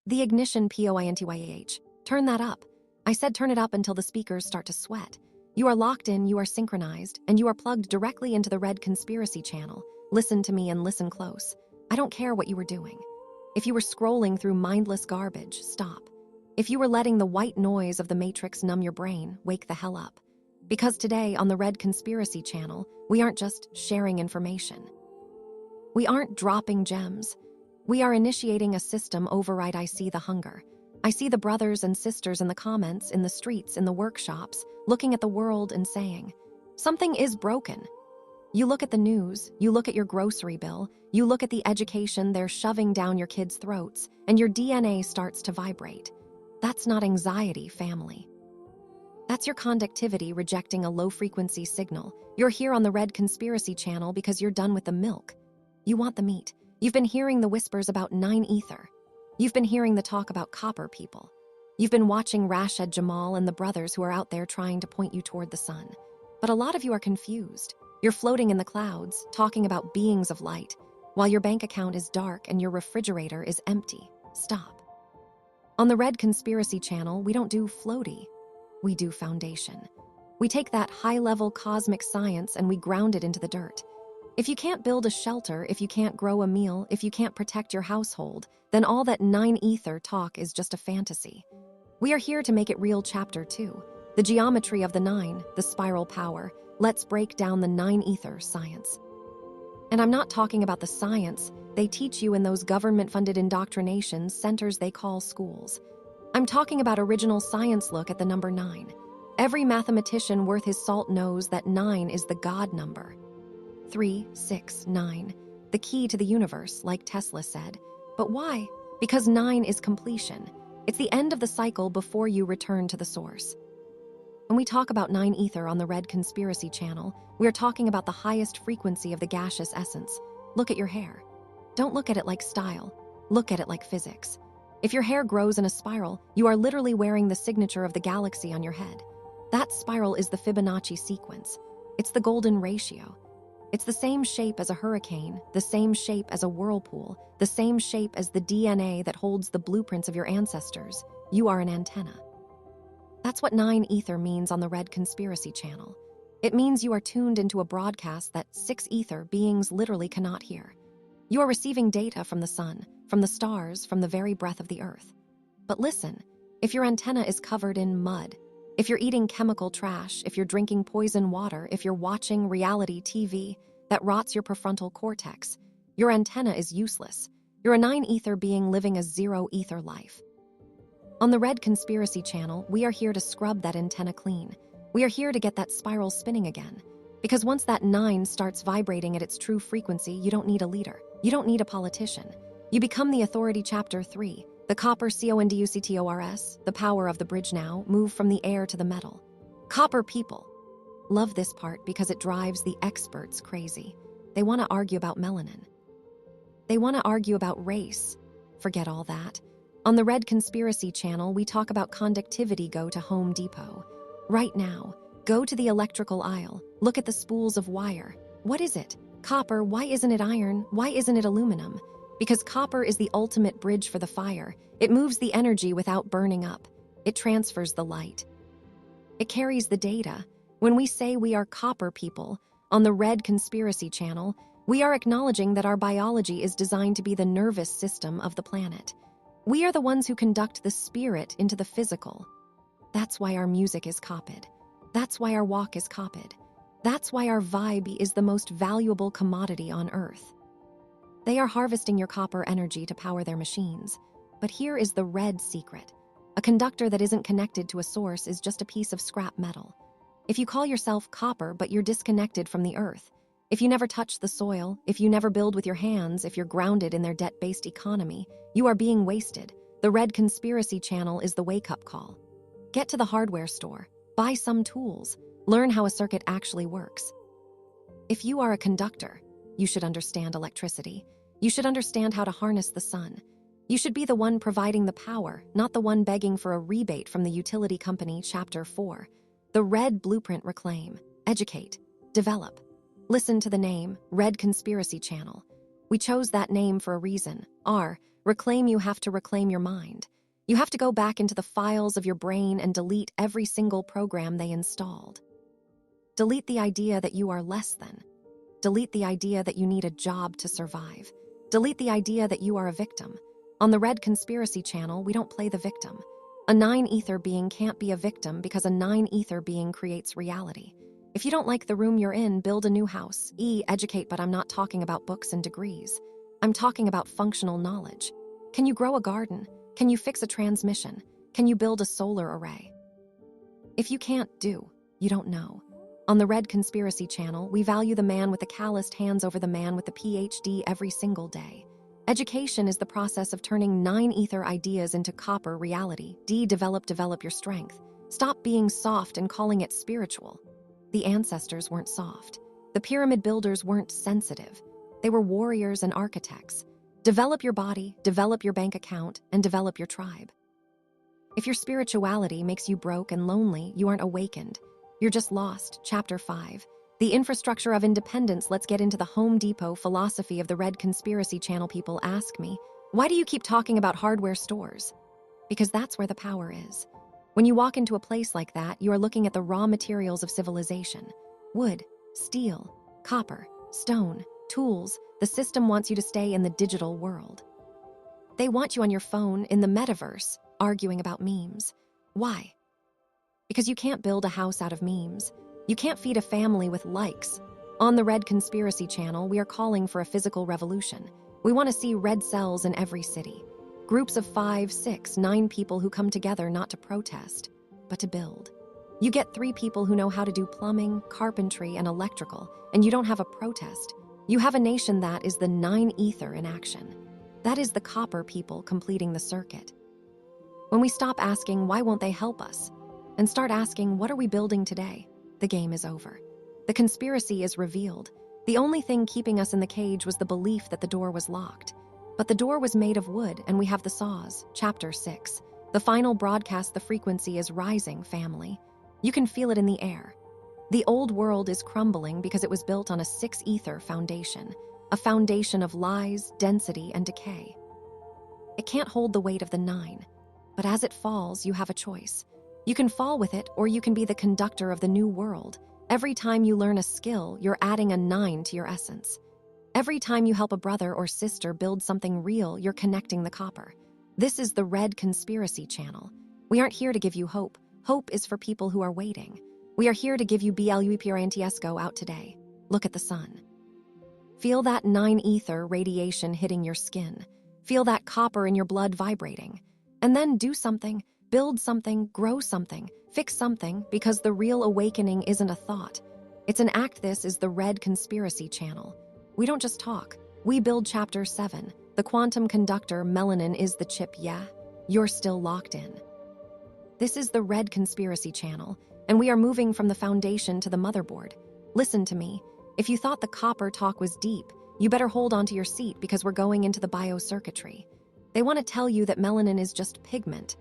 The ignition POINTYAH. Turn that up. I said turn it up until the speakers start to sweat. You are locked in, you are synchronized, and you are plugged directly into the Red Conspiracy channel. Listen to me and listen close. I don't care what you were doing. If you were scrolling through mindless garbage, stop. If you were letting the white noise of the Matrix numb your brain, wake the hell up. Because today on the Red Conspiracy channel, we aren't just sharing information. We aren't dropping gems. We are initiating a system override. I see the hunger. I see the brothers and sisters in the comments, in the streets, in the workshops, looking at the world and saying, something is broken. You look at the news, you look at your grocery bill, you look at the education they're shoving down your kids' throats, and your DNA starts to vibrate. That's not anxiety, family. That's your conductivity rejecting a low-frequency signal. You're here on the Red Conspiracy channel because you're done with the milk. You want the meat. You've been hearing the whispers about 9 ether. You've been hearing the talk about copper people. You've been watching Rashad Jamal and the brothers who are out there trying to point you toward the sun. But a lot of you are confused. You're floating in the clouds, talking about beings of light, while your bank account is dark and your refrigerator is empty. Stop. On the Red Conspiracy channel, we don't do floaty. We do foundation. We take that high-level cosmic science and we ground it into the dirt. If you can't build a shelter, if you can't grow a meal, if you can't protect your household, then all that 9 ether talk is just a fantasy. We are here to make it real. Chapter 2. The geometry of the 9, the spiral power. Let's break down the 9 ether science. And I'm not talking about the science they teach you in those government-funded indoctrination centers they call schools. I'm talking about original science. Look at the number 9. Every mathematician worth his salt knows that 9 is the God number. 3, 6, 9. The key to the universe, like Tesla said. But why? Because 9 is completion. It's the end of the cycle before you return to the source. When we talk about 9 ether on the Red Conspiracy channel, we're talking about the highest frequency of the gaseous essence. Look at your hair. Don't look at it like style. Look at it like physics. If your hair grows in a spiral, you are literally wearing the signature of the galaxy on your head. That spiral is the Fibonacci sequence. It's the golden ratio. It's the same shape as a hurricane, the same shape as a whirlpool, the same shape as the DNA that holds the blueprints of your ancestors. You are an antenna. That's what 9 ether means on the Red Conspiracy channel. It means you are tuned into a broadcast that 6 ether beings literally cannot hear. You are receiving data from the sun, from the stars, from the very breath of the earth. But listen, if your antenna is covered in mud, if you're eating chemical trash, if you're drinking poison water, if you're watching reality TV that rots your prefrontal cortex, your antenna is useless. You're a 9 ether being living a 0 ether life. On the Red Conspiracy channel, we are here to scrub that antenna clean. We are here to get that spiral spinning again. Because once that 9 starts vibrating at its true frequency, you don't need a leader. You don't need a politician. You become the authority. Chapter 3. The copper conductors, the power of the bridge now, move from the air to the metal. Copper people. Love this part because it drives the experts crazy. They want to argue about melanin. They want to argue about race. Forget all that. On the Red Conspiracy channel, we talk about conductivity. Go to Home Depot. Right now, go to the electrical aisle. Look at the spools of wire. What is it? Copper. Why isn't it iron? Why isn't it aluminum? Because copper is the ultimate bridge for the fire. It moves the energy without burning up. It transfers the light. It carries the data. When we say we are copper people, on the Red Conspiracy channel, we are acknowledging that our biology is designed to be the nervous system of the planet. We are the ones who conduct the spirit into the physical. That's why our music is copied. That's why our walk is copied. That's why our vibe is the most valuable commodity on Earth. They are harvesting your copper energy to power their machines. But here is the red secret. A conductor that isn't connected to a source is just a piece of scrap metal. If you call yourself copper but you're disconnected from the earth, if you never touch the soil, if you never build with your hands, if you're grounded in their debt-based economy, you are being wasted. The Red Conspiracy channel is the wake-up call. Get to the hardware store, buy some tools, learn how a circuit actually works. If you are a conductor, you should understand electricity. You should understand how to harness the sun. You should be the one providing the power, not the one begging for a rebate from the utility company. Chapter 4. The Red Blueprint. Reclaim, educate, develop. Listen to the name, Red Conspiracy channel. We chose that name for a reason. R, Reclaim, you have to reclaim your mind. You have to go back into the files of your brain and delete every single program they installed. Delete the idea that you are less than. Delete the idea that you need a job to survive. Delete the idea that you are a victim. On the Red Conspiracy channel, we don't play the victim. A 9-ether being can't be a victim because a 9-ether being creates reality. If you don't like the room you're in, build a new house. Educate, but I'm not talking about books and degrees. I'm talking about functional knowledge. Can you grow a garden? Can you fix a transmission? Can you build a solar array? If you can't do, you don't know. On the Red Conspiracy channel, we value the man with the calloused hands over the man with the PhD every single day. Education is the process of turning 9-ether ideas into copper reality. Develop your strength. Stop being soft and calling it spiritual. The ancestors weren't soft. The pyramid builders weren't sensitive. They were warriors and architects. Develop your body, develop your bank account, and develop your tribe. If your spirituality makes you broke and lonely, you aren't awakened. You're just lost. Chapter 5. The infrastructure of independence. Let's get into the Home Depot philosophy of the Red Conspiracy channel. People ask me, why do you keep talking about hardware stores? Because that's where the power is. When you walk into a place like that, you are looking at the raw materials of civilization. Wood, steel, copper, stone, tools. The system wants you to stay in the digital world. They want you on your phone in the metaverse, arguing about memes. Why? Because you can't build a house out of memes. You can't feed a family with likes. On the Red Conspiracy channel, we are calling for a physical revolution. We want to see red cells in every city. Groups of 5, 6, 9 people who come together not to protest, but to build. You get 3 people who know how to do plumbing, carpentry, and electrical, and you don't have a protest. You have a nation that is the 9-ether in action. That is the copper people completing the circuit. When we stop asking, why won't they help us? And start asking, what are we building today? The game is over. The conspiracy is revealed. The only thing keeping us in the cage was the belief that the door was locked. But the door was made of wood, and we have the saws. Chapter 6. The final broadcast. The frequency is rising, family. You can feel it in the air. The old world is crumbling because it was built on a 6-ether foundation, a foundation of lies, density, and decay. It can't hold the weight of the 9, but as it falls, you have a choice. You can fall with it, or you can be the conductor of the new world. Every time you learn a skill, you're adding a 9 to your essence. Every time you help a brother or sister build something real, you're connecting the copper. This is the Red Conspiracy channel. We aren't here to give you hope. Hope is for people who are waiting. We are here to give you BLUEPRNTSGO out today. Look at the sun. Feel that 9-ether radiation hitting your skin. Feel that copper in your blood vibrating. And then do something. Build something, grow something, fix something, because the real awakening isn't a thought. It's an act. This is the Red Conspiracy channel. We don't just talk. We build. Chapter 7. The quantum conductor. Melanin is the chip. Yeah, you're still locked in. This is the Red Conspiracy channel, and we are moving from the foundation to the motherboard. Listen to me. If you thought the copper talk was deep, you better hold onto your seat because we're going into the biocircuitry. They want to tell you that melanin is just pigment.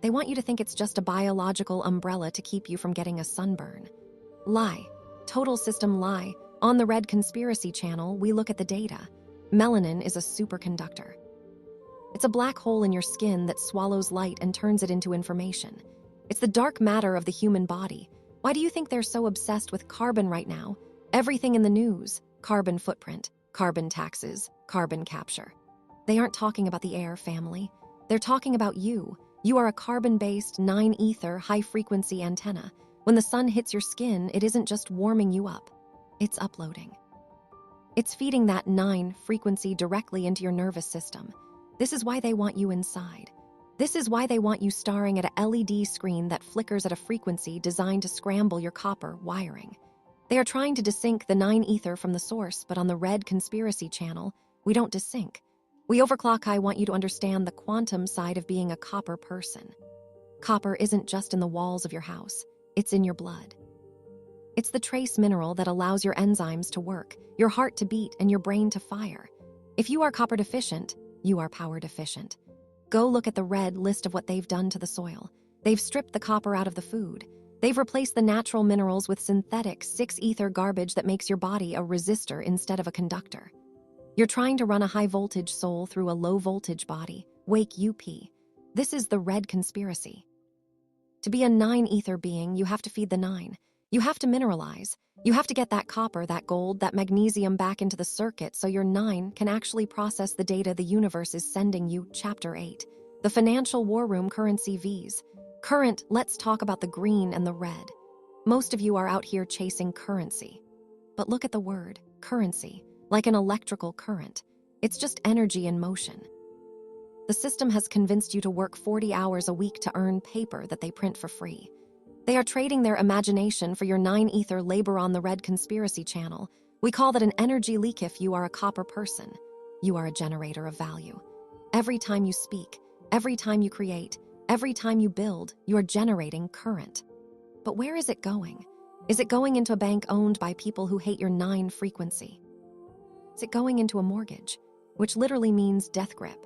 They want you to think it's just a biological umbrella to keep you from getting a sunburn. Lie. Total system lie. On the Red Conspiracy channel, we look at the data. Melanin is a superconductor. It's a black hole in your skin that swallows light and turns it into information. It's the dark matter of the human body. Why do you think they're so obsessed with carbon right now? Everything in the news. Carbon footprint, carbon taxes, carbon capture. They aren't talking about the air, family. They're talking about you. You are a carbon-based, 9-ether, high-frequency antenna. When the sun hits your skin, it isn't just warming you up. It's uploading. It's feeding that 9 frequency directly into your nervous system. This is why they want you inside. This is why they want you staring at a LED screen that flickers at a frequency designed to scramble your copper wiring. They are trying to desync the 9-ether from the source, but on the Red Conspiracy channel, we don't desync. We overclock. I want you to understand the quantum side of being a copper person. Copper isn't just in the walls of your house, it's in your blood. It's the trace mineral that allows your enzymes to work, your heart to beat, and your brain to fire. If you are copper deficient, you are power deficient. Go look at the red list of what they've done to the soil. They've stripped the copper out of the food. They've replaced the natural minerals with synthetic 6-ether garbage that makes your body a resistor instead of a conductor. You're trying to run a high-voltage soul through a low-voltage body. Wake UP. This is the red conspiracy. To be a 9 ether being, you have to feed the 9. You have to mineralize. You have to get that copper, that gold, that magnesium back into the circuit so your 9 can actually process the data the universe is sending you. Chapter 8. The Financial War Room Currency Vs. Current, let's talk about the green and the red. Most of you are out here chasing currency. But look at the word, currency, like an electrical current. It's just energy in motion. The system has convinced you to work 40 hours a week to earn paper that they print for free. They are trading their imagination for your 9 ether labor on the red conspiracy channel. We call that an energy leak if you are a copper person. You are a generator of value. Every time you speak, every time you create, every time you build, you are generating current. But where is it going? Is it going into a bank owned by people who hate your 9 frequency? Is it going into a mortgage, which literally means death grip?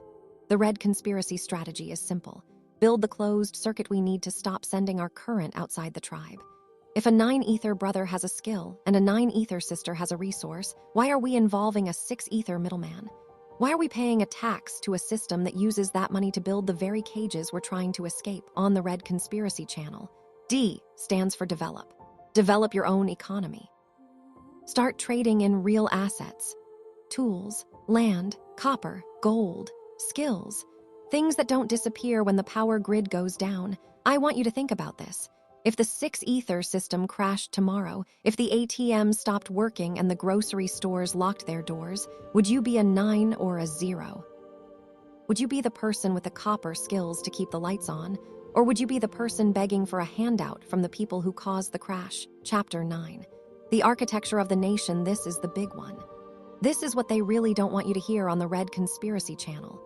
The red conspiracy strategy is simple. Build the closed circuit we need to stop sending our current outside the tribe. If a 9 ether brother has a skill and a 9 ether sister has a resource, why are we involving a 6 ether middleman? Why are we paying a tax to a system that uses that money to build the very cages we're trying to escape on the red conspiracy channel? D stands for develop. Develop your own economy. Start trading in real assets. Tools, land, copper, gold, skills, things that don't disappear when the power grid goes down. I want you to think about this. If the 6 ether system crashed tomorrow, if the ATM stopped working and the grocery stores locked their doors, would you be a 9 or a 0? Would you be the person with the copper skills to keep the lights on? Or would you be the person begging for a handout from the people who caused the crash? Chapter 9. The architecture of the nation, this is the big one. This is what they really don't want you to hear on the red conspiracy channel.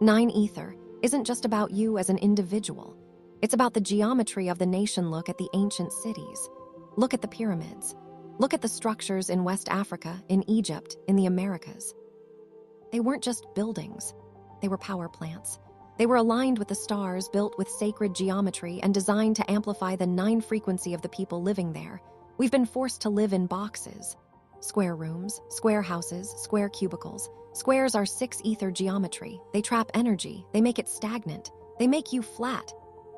9 ether isn't just about you as an individual. It's about the geometry of the nation. Look at the ancient cities. Look at the pyramids. Look at the structures in West Africa, in Egypt, in the Americas. They weren't just buildings. They were power plants. They were aligned with the stars, built with sacred geometry, and designed to amplify the 9 frequency of the people living there. We've been forced to live in boxes. Square rooms, square houses, square cubicles. Squares are 6 ether geometry. They trap energy. They make it stagnant. They make you flat.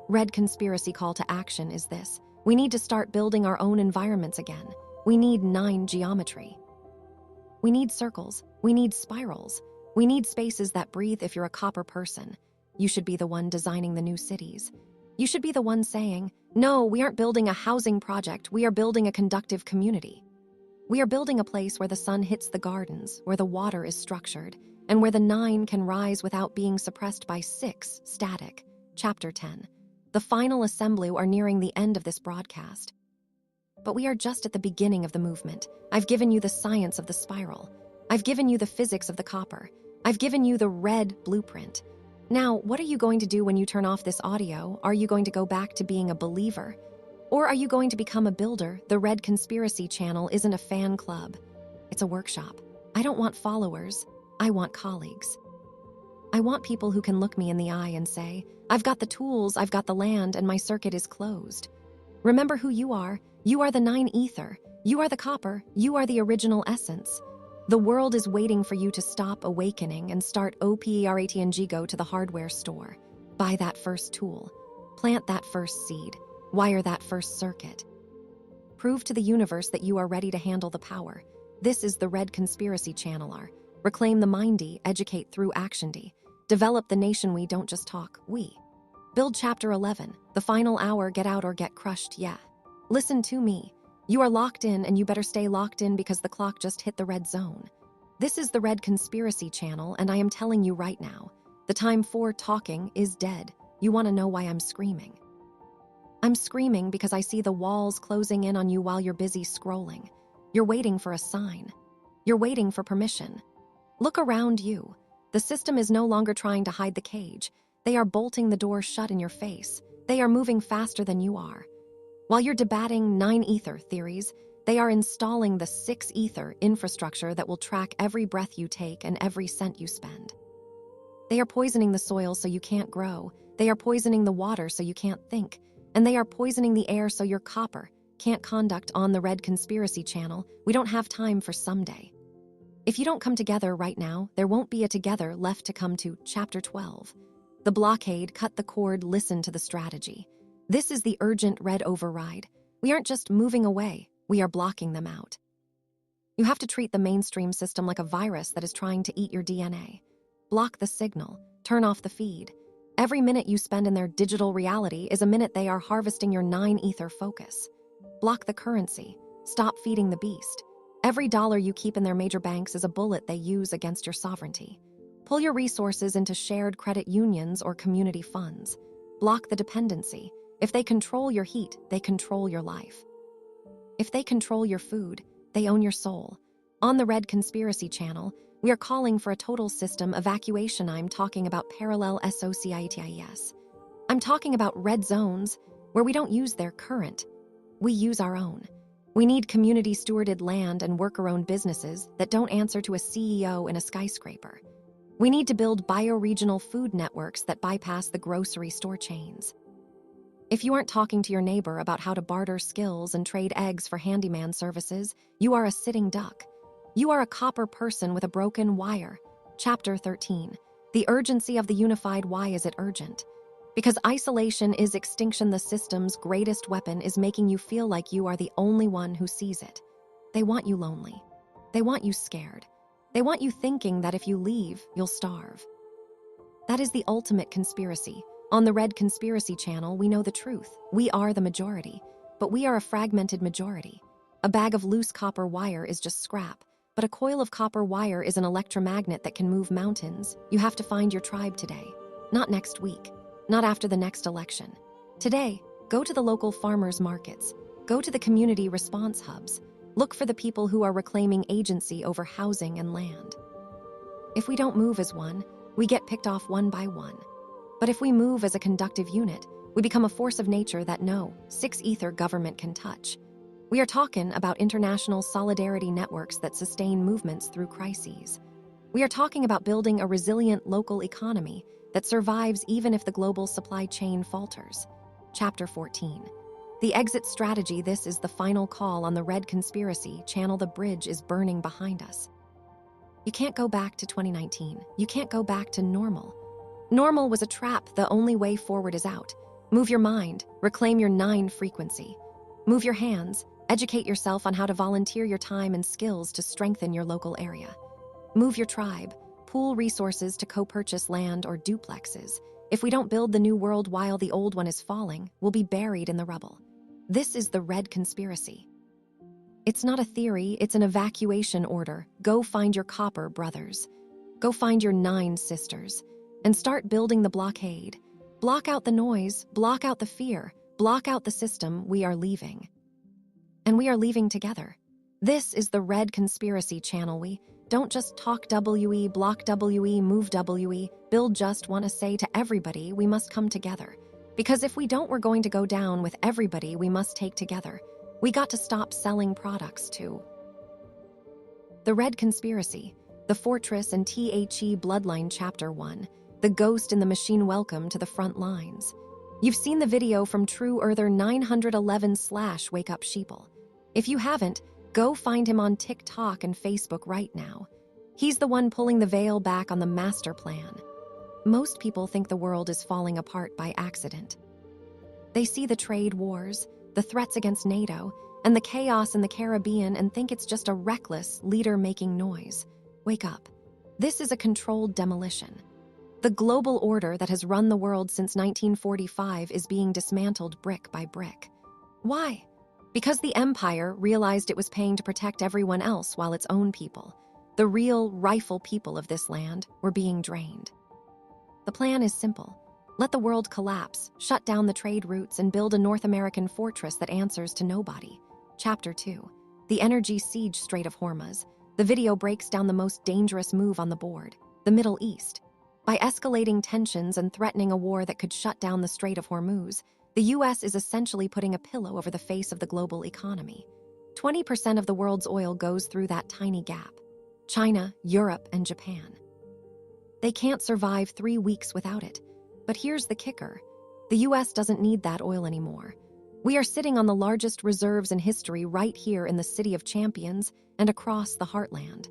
Red conspiracy call to action is this. We need to start building our own environments again. We need 9 geometry. We need circles. We need spirals. We need spaces that breathe. If you're a copper person, you should be the one designing the new cities. You should be the one saying, no, we aren't building a housing project. We are building a conductive community. We are building a place where the sun hits the gardens, where the water is structured, and where the 9 can rise without being suppressed by 6 static. Chapter 10. The final assembly are nearing the end of this broadcast. But we are just at the beginning of the movement. I've given you the science of the spiral. I've given you the physics of the copper. I've given you the red blueprint. Now, what are you going to do when you turn off this audio? Are you going to go back to being a believer? Or are you going to become a builder? The Red Conspiracy Channel isn't a fan club. It's a workshop. I don't want followers. I want colleagues. I want people who can look me in the eye and say, I've got the tools, I've got the land, and my circuit is closed. Remember who you are. You are the 9 ether. You are the copper. You are the original essence. The world is waiting for you to stop awakening and start OPERATNG. Go to the hardware store. Buy that first tool. Plant that first seed. Wire that first circuit. Prove to the universe that you are ready to handle the power. This is the Red Conspiracy Channel. Reclaim the mindy, educate through actiondy. Develop the nation. We don't just talk, we. Build Chapter 11, the final hour. Get out or get crushed. Yeah. Listen to me. You are locked in, and you better stay locked in because the clock just hit the red zone. This is the Red Conspiracy Channel, and I am telling you right now, the time for talking is dead. You want to know why I'm screaming? I'm screaming because I see the walls closing in on you while you're busy scrolling. You're waiting for a sign. You're waiting for permission. Look around you. The system is no longer trying to hide the cage. They are bolting the door shut in your face. They are moving faster than you are. While you're debating 9 ether theories, they are installing the 6 ether infrastructure that will track every breath you take and every cent you spend. They are poisoning the soil so you can't grow. They are poisoning the water so you can't think. And they are poisoning the air so your copper can't conduct on the Red Conspiracy Channel. We don't have time for someday. If you don't come together right now, there won't be a together left to come to. Chapter 12. The blockade, cut the cord, listen to the strategy. This is the urgent red override. We aren't just moving away, we are blocking them out. You have to treat the mainstream system like a virus that is trying to eat your DNA. Block the signal, turn off the feed. Every minute you spend in their digital reality is a minute they are harvesting your 9-ether focus. Block the currency, stop feeding the beast. Every dollar you keep in their major banks is a bullet they use against your sovereignty. Pull your resources into shared credit unions or community funds. Block the dependency. If they control your heat, they control your life. If they control your food, they own your soul. On the Red Conspiracy Channel, we are calling for a total system evacuation. I'm talking about parallel SOCITIES. I'm talking about red zones where we don't use their current. We use our own. We need community-stewarded land and worker-owned businesses that don't answer to a CEO in a skyscraper. We need to build bioregional food networks that bypass the grocery store chains. If you aren't talking to your neighbor about how to barter skills and trade eggs for handyman services, you are a sitting duck. You are a copper person with a broken wire. Chapter 13. The urgency of the unified. Why is it urgent? Because isolation is extinction. The system's greatest weapon is making you feel like you are the only one who sees it. They want you lonely. They want you scared. They want you thinking that if you leave, you'll starve. That is the ultimate conspiracy. On the Red Conspiracy Channel, we know the truth. We are the majority, but we are a fragmented majority. A bag of loose copper wire is just scrap, but a coil of copper wire is an electromagnet that can move mountains. You have to find your tribe today, not next week, not after the next election. Today, go to the local farmers markets, go to the community response hubs, look for the people who are reclaiming agency over housing and land. If we don't move as one, we get picked off one by one. But if we move as a conductive unit, we become a force of nature that no 6-ether government can touch. We are talking about international solidarity networks that sustain movements through crises. We are talking about building a resilient local economy that survives even if the global supply chain falters. Chapter 14. The exit strategy. This is the final call on the Red Conspiracy Channel. The bridge is burning behind us. You can't go back to 2019. You can't go back to normal. Normal was a trap. The only way forward is out. Move your mind, reclaim your 9 frequency. Move your hands, educate yourself on how to volunteer your time and skills to strengthen your local area. Move your tribe, pool resources to co-purchase land or duplexes. If we don't build the new world while the old one is falling, we'll be buried in the rubble. This is the Red Conspiracy. It's not a theory, it's an evacuation order. Go find your copper brothers. Go find your 9 sisters. And start building the blockade. Block out the noise, block out the fear, block out the system. We are leaving. And we are leaving together. This is the Red Conspiracy Channel. We don't just talk WE, block WE, move WE, build. Just want to say to everybody, we must come together. Because if we don't, we're going to go down. With everybody, we must take together. We got to stop selling products to. The Red Conspiracy, the Fortress and THE Bloodline. Chapter 1. The Ghost in the Machine. Welcome to the front lines. You've seen the video from True Earther 911/Wake Up Sheeple. If you haven't, go find him on TikTok and Facebook right now. He's the one pulling the veil back on the master plan. Most people think the world is falling apart by accident. They see the trade wars, the threats against NATO, and the chaos in the Caribbean and think it's just a reckless leader making noise. Wake up. This is a controlled demolition. The global order that has run the world since 1945 is being dismantled brick by brick. Why? Because the empire realized it was paying to protect everyone else while its own people, the real rightful people of this land, were being drained. The plan is simple. Let the world collapse, shut down the trade routes, and build a North American fortress that answers to nobody. Chapter 2. The Energy Siege. Strait of Hormuz. The video breaks down the most dangerous move on the board, the Middle East. By escalating tensions and threatening a war that could shut down the Strait of Hormuz, the U.S. is essentially putting a pillow over the face of the global economy. 20% of the world's oil goes through that tiny gap. China, Europe, and Japan. They can't survive 3 weeks without it. But here's the kicker. The U.S. doesn't need that oil anymore. We are sitting on the largest reserves in history right here in the City of Champions and across the heartland.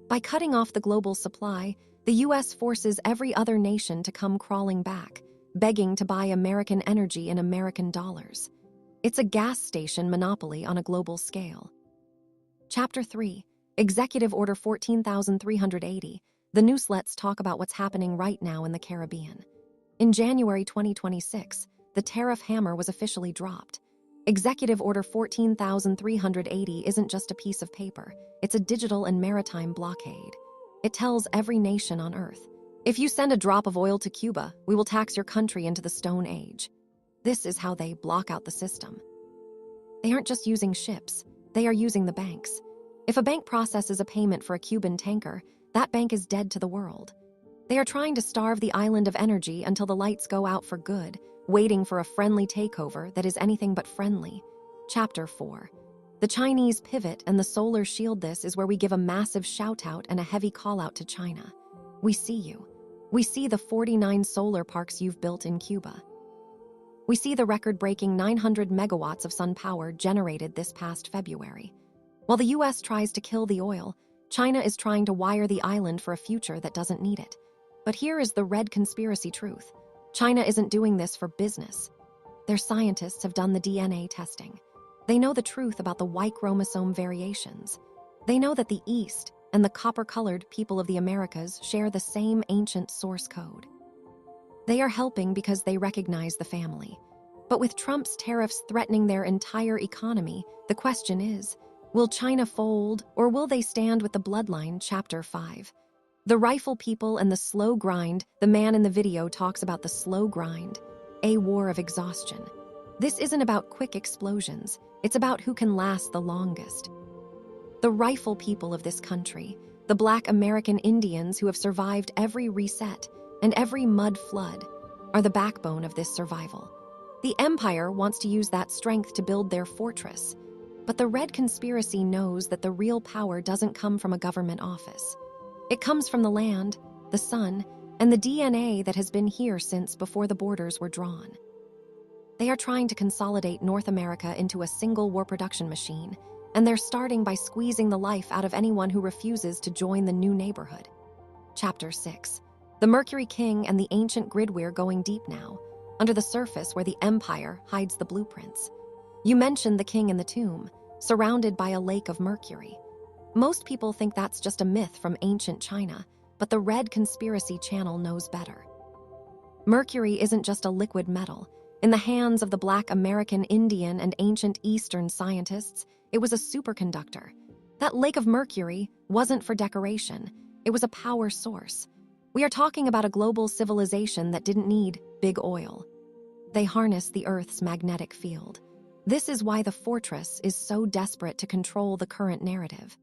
By cutting off the global supply, the US forces every other nation to come crawling back, begging to buy American energy in American dollars. It's a gas station monopoly on a global scale. Chapter 3, Executive Order 14,380. The newsletters talk about what's happening right now in the Caribbean. In January 2026, the tariff hammer was officially dropped. Executive Order 14,380 isn't just a piece of paper, it's a digital and maritime blockade. It tells every nation on Earth, if you send a drop of oil to Cuba, we will tax your country into the Stone Age. This is how they block out the system. They aren't just using ships, they are using the banks. If a bank processes a payment for a Cuban tanker, that bank is dead to the world. They are trying to starve the island of energy until the lights go out for good, waiting for a friendly takeover that is anything but friendly. Chapter 4. The Chinese pivot and the solar shield. This is where we give a massive shout-out and a heavy call-out to China. We see you. We see the 49 solar parks you've built in Cuba. We see the record-breaking 900 megawatts of sun power generated this past February. While the US tries to kill the oil, China is trying to wire the island for a future that doesn't need it. But here is the red conspiracy truth. China isn't doing this for business. Their scientists have done the DNA testing. They know the truth about the Y chromosome variations. They know that the East and the copper-colored people of the Americas share the same ancient source code. They are helping because they recognize the family. But with Trump's tariffs threatening their entire economy, the question is, will China fold or will they stand with the bloodline? Chapter 5. The rifle people and the slow grind. The man in the video talks about the slow grind, a war of exhaustion. This isn't about quick explosions. It's about who can last the longest. The rifle people of this country, the Black American Indians who have survived every reset and every mud flood, are the backbone of this survival. The Empire wants to use that strength to build their fortress. But the red conspiracy knows that the real power doesn't come from a government office. It comes from the land, the sun, and the DNA that has been here since before the borders were drawn. They are trying to consolidate North America into a single war production machine, and they're starting by squeezing the life out of anyone who refuses to join the new neighborhood. Chapter 6. The Mercury King and the ancient grid. We're going deep now, under the surface where the Empire hides the blueprints. You mentioned the king in the tomb, surrounded by a lake of mercury. Most people think that's just a myth from ancient China, but the Red Conspiracy Channel knows better. Mercury isn't just a liquid metal. In the hands of the Black American Indian and ancient Eastern scientists, it was a superconductor. That lake of mercury wasn't for decoration, it was a power source. We are talking about a global civilization that didn't need big oil. They harnessed the Earth's magnetic field. This is why the fortress is so desperate to control the current narrative.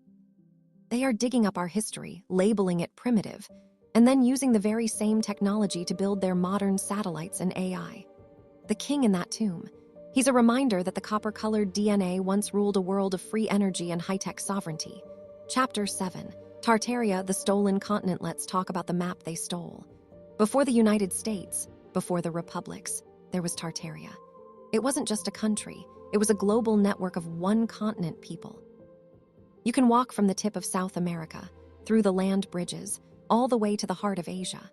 They are digging up our history, labeling it primitive, and then using the very same technology to build their modern satellites and AI. The king in that tomb, he's a reminder that the copper-colored DNA once ruled a world of free energy and high-tech sovereignty. Chapter 7. Tartaria, the stolen continent. Let's talk about the map they stole. Before the United States, before the republics, there was Tartaria. It wasn't just a country, it was a global network of one continent people. You can walk from the tip of South America, through the land bridges, all the way to the heart of Asia.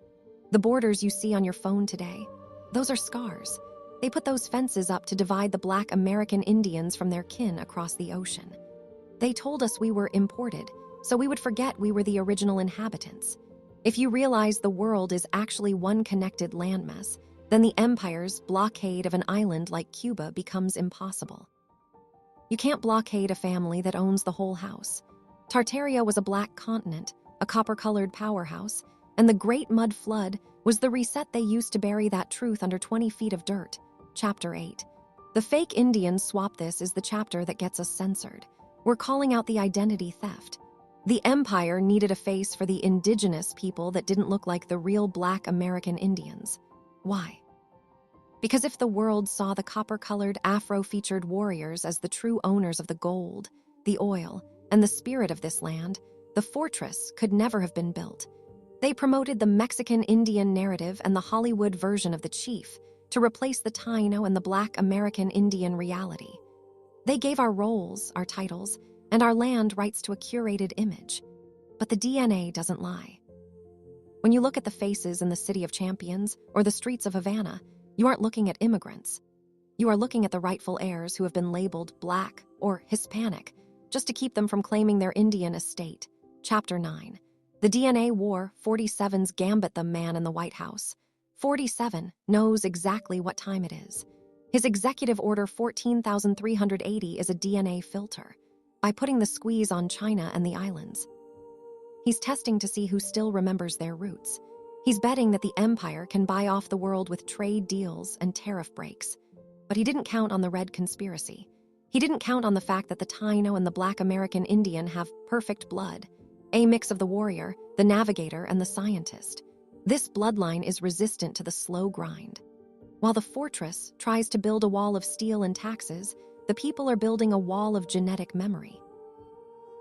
The borders you see on your phone today, those are scars. They put those fences up to divide the Black American Indians from their kin across the ocean. They told us we were imported, so we would forget we were the original inhabitants. If you realize the world is actually one connected landmass, then the Empire's blockade of an island like Cuba becomes impossible. You can't blockade a family that owns the whole house. Tartaria was a black continent, a copper-colored powerhouse, and the Great Mud Flood was the reset they used to bury that truth under 20 feet of dirt. Chapter 8. The fake Indians swap. This is the chapter that gets us censored. We're calling out the identity theft. The Empire needed a face for the indigenous people that didn't look like the real Black American Indians. Why? Because if the world saw the copper-colored, Afro-featured warriors as the true owners of the gold, the oil, and the spirit of this land, the fortress could never have been built. They promoted the Mexican Indian narrative and the Hollywood version of the chief to replace the Taino and the Black American Indian reality. They gave our roles, our titles, and our land rights to a curated image. But the DNA doesn't lie. When you look at the faces in the City of Champions or the streets of Havana, you aren't looking at immigrants. You are looking at the rightful heirs who have been labeled Black or Hispanic just to keep them from claiming their Indian estate. Chapter 9. The DNA War. 47's Gambit, the man in the White House. 47 knows exactly what time it is. His Executive Order 14,380 is a DNA filter. By putting the squeeze on China and the islands, he's testing to see who still remembers their roots. He's betting that the empire can buy off the world with trade deals and tariff breaks. But he didn't count on the Red Conspiracy. He didn't count on the fact that the Taino and the Black American Indian have perfect blood, a mix of the warrior, the navigator, and the scientist. This bloodline is resistant to the slow grind. While the fortress tries to build a wall of steel and taxes, the people are building a wall of genetic memory.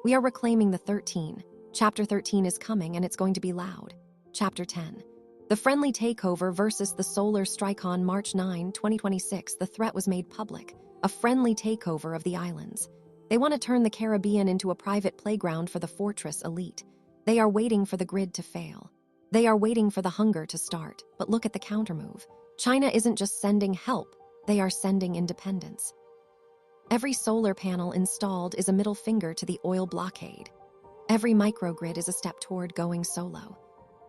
We are reclaiming the 13. Chapter 13 is coming, and it's going to be loud. Chapter 10. The friendly takeover versus the solar strike. On March 9, 2026, the threat was made public. A friendly takeover of the islands. They want to turn the Caribbean into a private playground for the fortress elite. They are waiting for the grid to fail. They are waiting for the hunger to start. But look at the countermove. China isn't just sending help, they are sending independence. Every solar panel installed is a middle finger to the oil blockade. Every microgrid is a step toward going solo.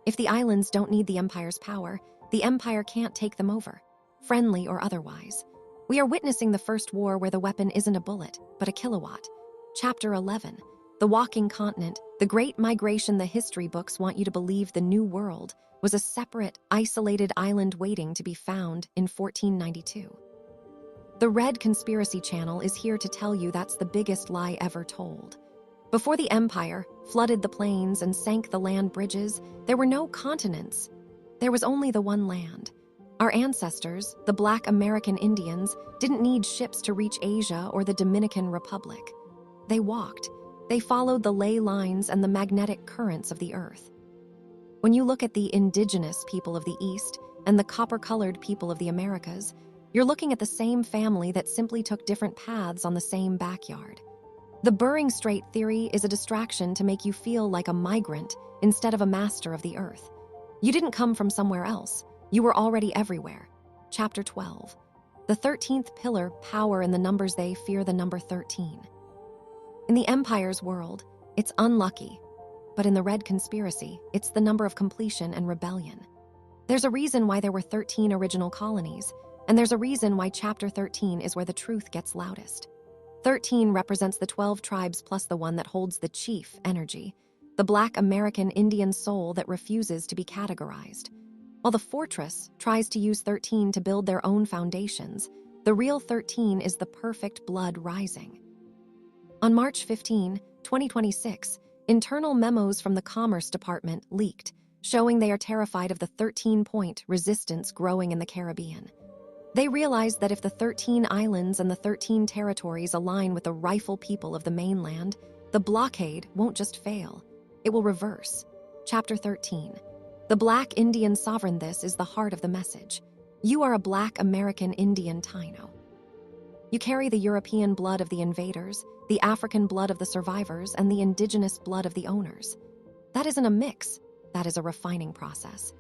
If the islands don't need the empire's power, the empire can't take them over, friendly or otherwise. We are witnessing the first war where the weapon isn't a bullet, but a kilowatt. Chapter 11. The Walking Continent, the Great Migration. The history books want you to believe the New World was a separate, isolated island waiting to be found in 1492. The Red Conspiracy Channel is here to tell you that's the biggest lie ever told. Before the empire flooded the plains and sank the land bridges, there were no continents. There was only the one land. Our ancestors, the Black American Indians, didn't need ships to reach Asia or the Dominican Republic. They walked. They followed the ley lines and the magnetic currents of the earth. When you look at the indigenous people of the East and the copper-colored people of the Americas, you're looking at the same family that simply took different paths on the same backyard. The Bering Strait theory is a distraction to make you feel like a migrant instead of a master of the earth. You didn't come from somewhere else. You were already everywhere. Chapter 12. The 13th pillar, power in the numbers. They fear the number 13. In the empire's world, it's unlucky. But in the Red Conspiracy, it's the number of completion and rebellion. There's a reason why there were 13 original colonies, and there's a reason why Chapter 13 is where the truth gets loudest. 13 represents the 12 tribes plus the one that holds the chief energy, the Black American Indian soul that refuses to be categorized. While the fortress tries to use 13 to build their own foundations, the real 13 is the perfect blood rising. On March 15, 2026, internal memos from the Commerce Department leaked, showing they are terrified of the 13-point resistance growing in the Caribbean. They realized that if the 13 islands and the 13 territories align with the rifle people of the mainland, the blockade won't just fail, it will reverse. Chapter 13. The Black Indian Sovereign. This is the heart of the message. You are a Black American Indian Taino. You carry the European blood of the invaders, the African blood of the survivors, and the indigenous blood of the owners. That isn't a mix, that is a refining process.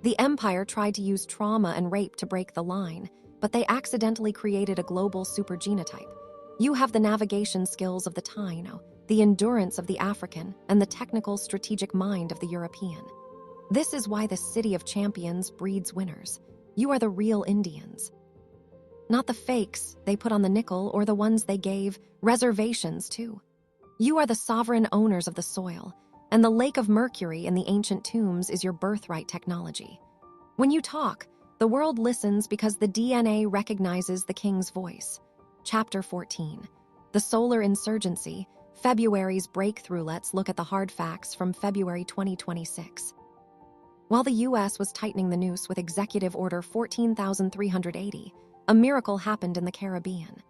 The empire tried to use trauma and rape to break the line, but they accidentally created a global supergenotype. You have the navigation skills of the Taino, the endurance of the African, and the technical strategic mind of the European. This is why the City of Champions breeds winners. You are the real Indians. Not the fakes they put on the nickel or the ones they gave reservations to. You are the sovereign owners of the soil, and the Lake of Mercury in the ancient tombs is your birthright technology. When you talk, the world listens because the DNA recognizes the king's voice. Chapter 14. The Solar Insurgency, February's breakthrough. Let's look at the hard facts from February 2026. While the U.S. was tightening the noose with Executive Order 14,380, a miracle happened in the Caribbean.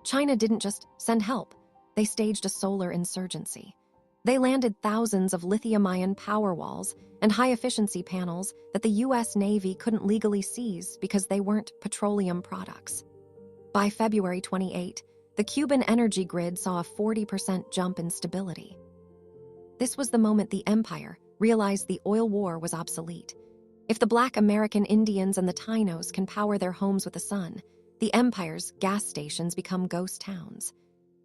China didn't just send help, they staged a solar insurgency. They landed thousands of lithium-ion power walls and high-efficiency panels that the U.S. Navy couldn't legally seize because they weren't petroleum products. By February 28, the Cuban energy grid saw a 40% jump in stability. This was the moment the Empire realized the oil war was obsolete. If the Black American Indians and the Tainos can power their homes with the sun, the Empire's gas stations become ghost towns.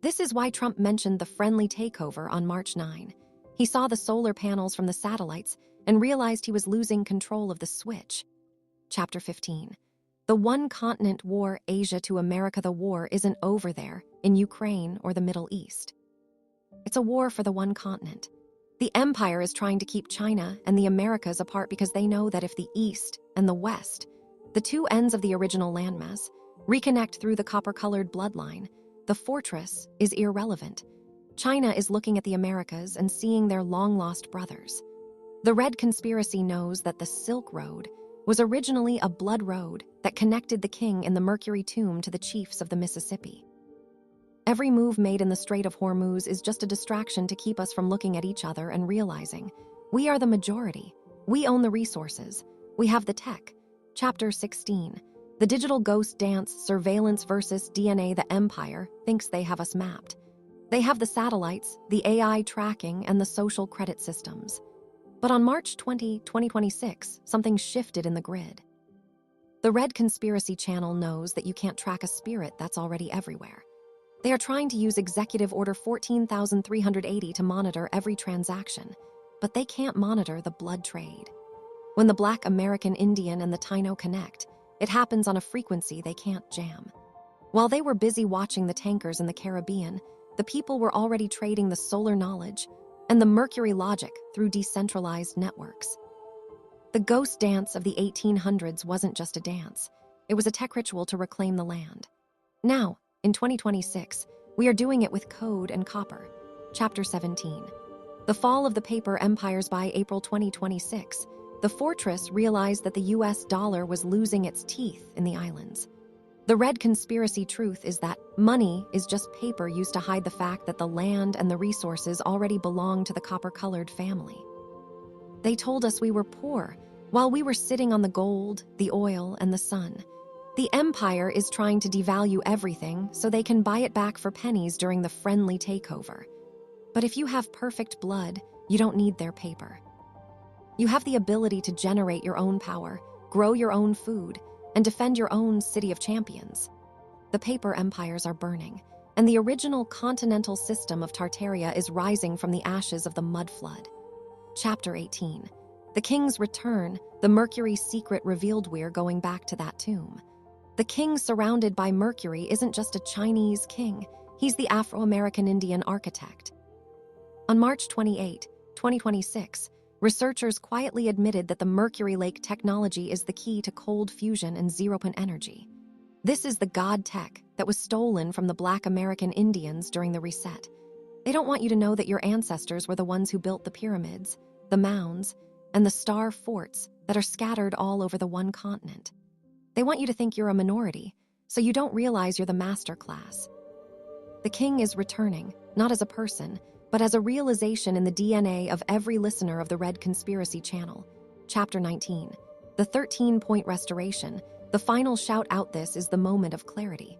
This is why Trump mentioned the friendly takeover on March 9. He saw the solar panels from the satellites and realized he was losing control of the switch. Chapter 15. The One Continent War, Asia to America. The war isn't over there, in Ukraine or the Middle East. It's a war for the one continent. The Empire is trying to keep China and the Americas apart because they know that if the East and the West, the two ends of the original landmass, reconnect through the copper-colored bloodline, the fortress is irrelevant. China is looking at the Americas and seeing their long-lost brothers. The Red Conspiracy knows that the Silk Road was originally a blood road that connected the king in the Mercury tomb to the chiefs of the Mississippi. Every move made in the Strait of Hormuz is just a distraction to keep us from looking at each other and realizing we are the majority. We own the resources. We have the tech. Chapter 16. The digital ghost dance, surveillance versus DNA. The Empire thinks they have us mapped. They have the satellites, the AI tracking, and the social credit systems. But on March 20, 2026, something shifted in the grid. The Red Conspiracy Channel knows that you can't track a spirit that's already everywhere. They are trying to use Executive Order 14,380 to monitor every transaction, but they can't monitor the blood trade. When the Black American Indian and the Taino connect, it happens on a frequency they can't jam. While they were busy watching the tankers in the Caribbean, the people were already trading the solar knowledge and the Mercury logic through decentralized networks. The ghost dance of the 1800s wasn't just a dance. It was a tech ritual to reclaim the land. Now, in 2026, we are doing it with code and copper. Chapter 17. The Fall of the Paper Empires. By April 2026, the fortress realized that the US dollar was losing its teeth in the islands. The Red Conspiracy truth is that money is just paper used to hide the fact that the land and the resources already belong to the copper-colored family. They told us we were poor while we were sitting on the gold, the oil, and the sun. The Empire is trying to devalue everything so they can buy it back for pennies during the friendly takeover. But if you have perfect blood, you don't need their paper. You have the ability to generate your own power, grow your own food, and defend your own city of champions. The paper empires are burning, and the original continental system of Tartaria is rising from the ashes of the mud flood. Chapter 18. The King's Return. The Mercury secret revealed. We're going back to that tomb. The king surrounded by Mercury isn't just a Chinese king, he's the Afro-American Indian architect. On March 28, 2026, researchers quietly admitted that the Mercury Lake technology is the key to cold fusion and zero-point energy. This is the God tech that was stolen from the Black American Indians during the reset. They don't want you to know that your ancestors were the ones who built the pyramids, the mounds, and the star forts that are scattered all over the one continent. They want you to think you're a minority, so you don't realize you're the master class. The king is returning, not as a person, but as a realization in the DNA of every listener of the Red Conspiracy Channel. Chapter 19. The 13-point restoration. The final shout-out. This is the moment of clarity.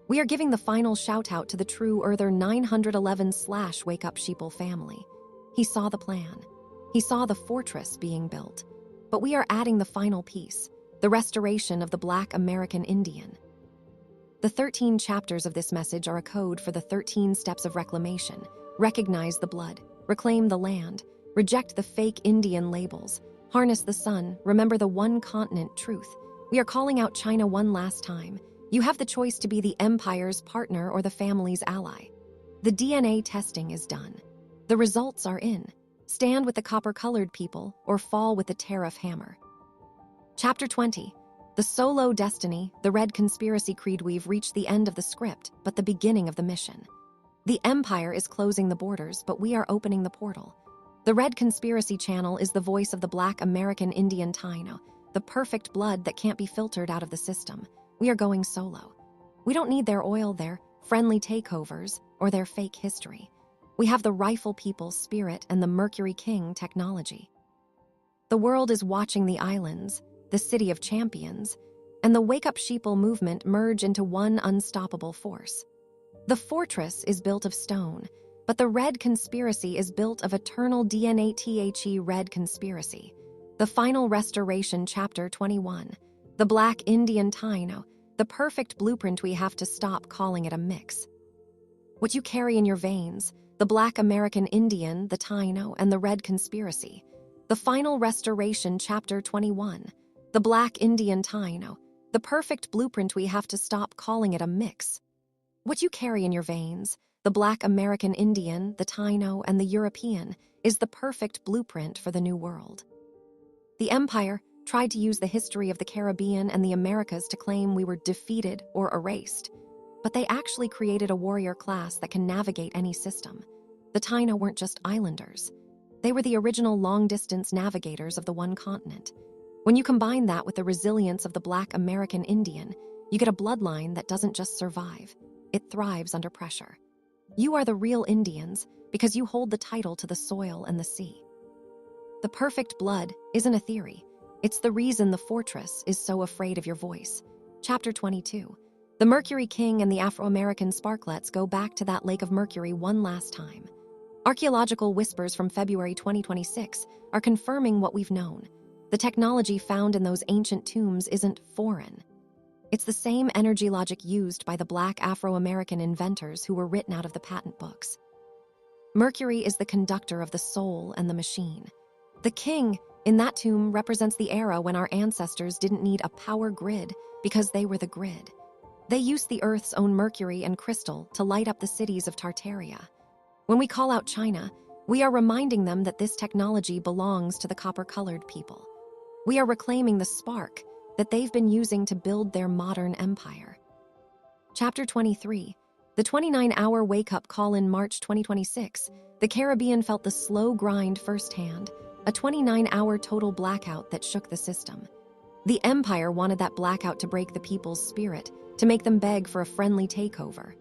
We are giving the final shout-out to the true Earther 911/Wake Up Sheeple family. He saw the plan. He saw the fortress being built. But we are adding the final piece, the restoration of the Black American Indian. The 13 chapters of this message are a code for the 13 steps of reclamation. Recognize the blood, reclaim the land, reject the fake Indian labels, harness the sun, remember the one continent truth. We are calling out China one last time. You have the choice to be the Empire's partner or the family's ally. The DNA testing is done. The results are in. Stand with the copper-colored people or fall with the tariff hammer. Chapter 20. The Solo Destiny. The Red Conspiracy Creed. We've reached the end of the script, but the beginning of the mission. The Empire is closing the borders, but we are opening the portal. The Red Conspiracy Channel is the voice of the Black American Indian Taino, the perfect blood that can't be filtered out of the system. We are going solo. We don't need their oil, their friendly takeovers, or their fake history. We have the Rifle People's spirit and the Mercury King technology. The world is watching the islands, the city of champions, and the Wake Up Sheeple movement merge into one unstoppable force. The fortress is built of stone, But the Red Conspiracy is built of eternal DNA The Red Conspiracy. The Final Restoration, Chapter 21. The Black Indian Taino, the perfect blueprint. We have to stop calling it a mix. What you carry in your veins, the Black American Indian, the Taino, and the Red Conspiracy. The Final Restoration, Chapter 21. The Black Indian Taino, the perfect blueprint. We have to stop calling it a mix. What you carry in your veins, the Black American Indian, the Taino, and the European, is the perfect blueprint for the New World. The Empire tried to use the history of the Caribbean and the Americas to claim we were defeated or erased, but they actually created a warrior class that can navigate any system. The Taino weren't just islanders. They were the original long-distance navigators of the one continent. When you combine that with the resilience of the Black American Indian, you get a bloodline that doesn't just survive, it thrives under pressure. You are the real Indians because you hold the title to the soil and the sea. The perfect blood isn't a theory. It's the reason the fortress is so afraid of your voice. Chapter 22. The Mercury King and the Afro-American Sparklets go back to that Lake of Mercury one last time. Archaeological whispers from February 2026 are confirming what we've known. The technology found in those ancient tombs isn't foreign. It's the same energy logic used by the Black Afro-American inventors who were written out of the patent books. Mercury is the conductor of the soul and the machine. The king in that tomb represents the era when our ancestors didn't need a power grid because they were the grid. They used the Earth's own mercury and crystal to light up the cities of Tartaria. When we call out China, we are reminding them that this technology belongs to the copper-colored people. We are reclaiming the spark that they've been using to build their modern empire. Chapter 23. The 29-hour wake-up call. In March 2026, the Caribbean felt the slow grind firsthand, a 29-hour total blackout that shook the system. The Empire wanted that blackout to break the people's spirit, to make them beg for a friendly takeover.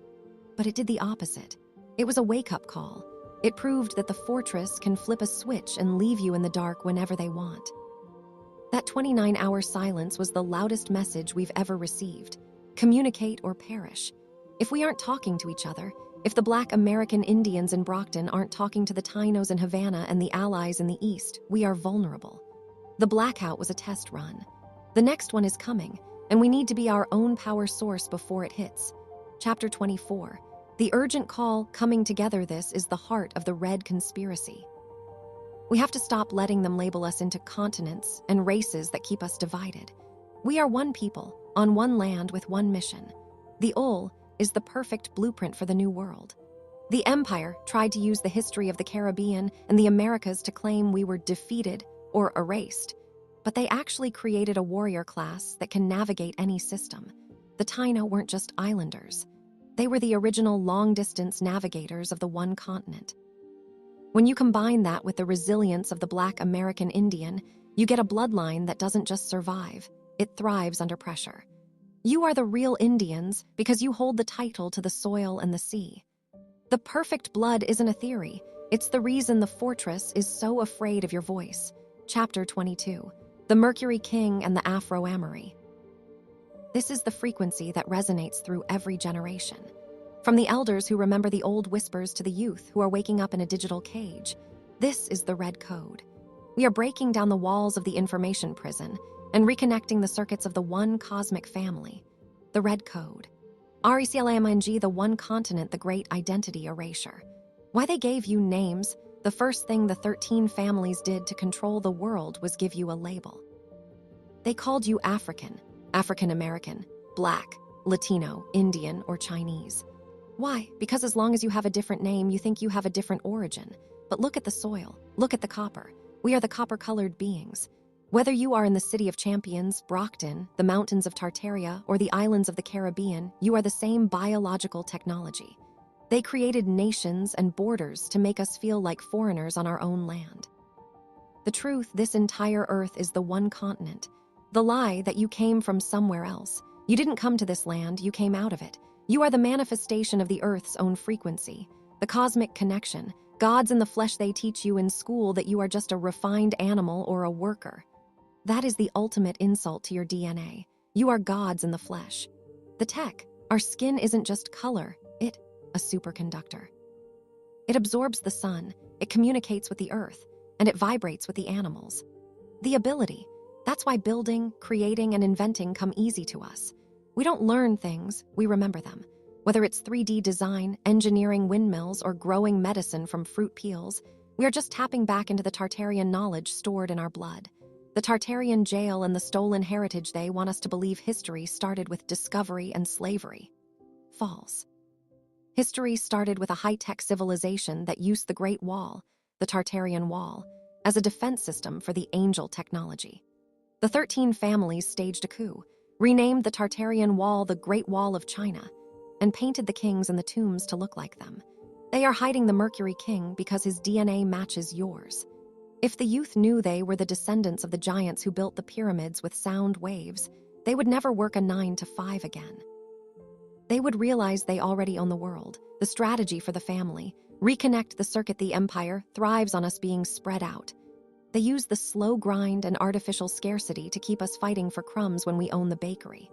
But it did the opposite. It was a wake-up call. It proved that the fortress can flip a switch and leave you in the dark whenever they want. That 29-hour silence was the loudest message we've ever received. Communicate or perish. If we aren't talking to each other, if the Black American Indians in Brockton aren't talking to the Tainos in Havana and the allies in the East, we are vulnerable. The blackout was a test run. The next one is coming, and we need to be our own power source before it hits. Chapter 24. The urgent call coming together. This is the heart of the Red Conspiracy. We have to stop letting them label us into continents and races that keep us divided. We are one people, on one land with one mission. The UL is the perfect blueprint for the New World. The Empire tried to use the history of the Caribbean and the Americas to claim we were defeated or erased, but they actually created a warrior class that can navigate any system. The Taino weren't just islanders. They were the original long-distance navigators of the one continent. When you combine that with the resilience of the Black American Indian, you get a bloodline that doesn't just survive, it thrives under pressure. You are the real Indians because you hold the title to the soil and the sea. The perfect blood isn't a theory, it's the reason the fortress is so afraid of your voice. Chapter 22. The Mercury King and the Afro-Amory. This is the frequency that resonates through every generation. From the elders who remember the old whispers to the youth who are waking up in a digital cage, this is the red code. We are breaking down the walls of the information prison and reconnecting the circuits of the one cosmic family, the red code. RECLAMNG, the one continent, the great identity erasure. Why they gave you names, the first thing the 13 families did to control the world was give you a label. They called you African, African American, Black, Latino, Indian, or Chinese. Why? Because as long as you have a different name, you think you have a different origin. But look at the soil, look at the copper. We are the copper-colored beings. Whether you are in the City of Champions, Brockton, the mountains of Tartaria, or the islands of the Caribbean, you are the same biological technology. They created nations and borders to make us feel like foreigners on our own land. The truth, this entire Earth is the one continent. The lie that you came from somewhere else. You didn't come to this land, you came out of it. You are the manifestation of the Earth's own frequency, the cosmic connection. Gods in the flesh. They teach you in school that you are just a refined animal or a worker. That is the ultimate insult to your DNA. You are gods in the flesh. The tech, our skin isn't just color, a superconductor. It absorbs the sun, it communicates with the earth, and it vibrates with the animals. The ability. That's why building, creating, and inventing come easy to us. We don't learn things, we remember them. Whether it's 3D design, engineering windmills, or growing medicine from fruit peels, we are just tapping back into the Tartarian knowledge stored in our blood. The Tartarian Jail and the stolen heritage they want us to believe history started with discovery and slavery. False. History started with a high-tech civilization that used the Great Wall, the Tartarian Wall, as a defense system for the angel technology. The 13 families staged a coup, renamed the Tartarian Wall the Great Wall of China, and painted the kings and the tombs to look like them. They are hiding the Mercury king because his DNA matches yours. If the youth knew they were the descendants of the giants who built the pyramids with sound waves, they would never work a 9 to 5 again. They would realize they already own the world, the strategy for the family, reconnect the circuit. The empire thrives on us being spread out. They use the slow grind and artificial scarcity to keep us fighting for crumbs when we own the bakery.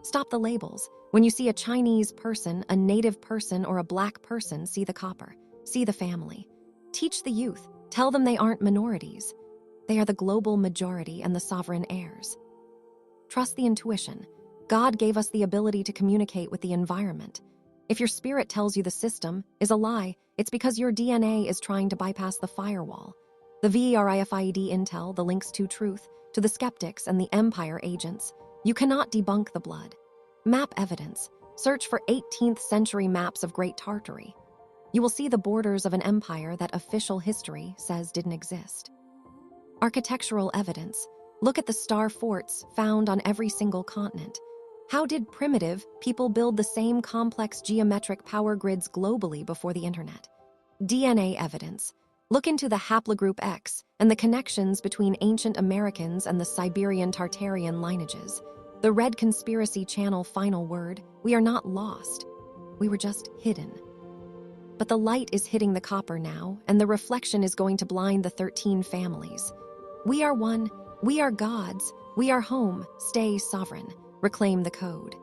Stop the labels. When you see a Chinese person, a native person, or a black person, see the copper, see the family. Teach the youth, tell them they aren't minorities. They are the global majority and the sovereign heirs. Trust the intuition. God gave us the ability to communicate with the environment. If your spirit tells you the system is a lie, it's because your DNA is trying to bypass the firewall. The VERIFIED intel, the links to truth, to the skeptics and the empire agents. You cannot debunk the blood. Map evidence. Search for 18th century maps of Great Tartary. You will see the borders of an empire that official history says didn't exist. Architectural evidence. Look at the star forts found on every single continent. How did primitive people build the same complex geometric power grids globally before the internet? DNA evidence. Look into the haplogroup X and the connections between ancient Americans and the Siberian Tartarian lineages. The Red Conspiracy Channel final word, we are not lost. We were just hidden. But the light is hitting the copper now, and the reflection is going to blind the 13 families. We are one, we are gods, we are home, stay sovereign, reclaim the code.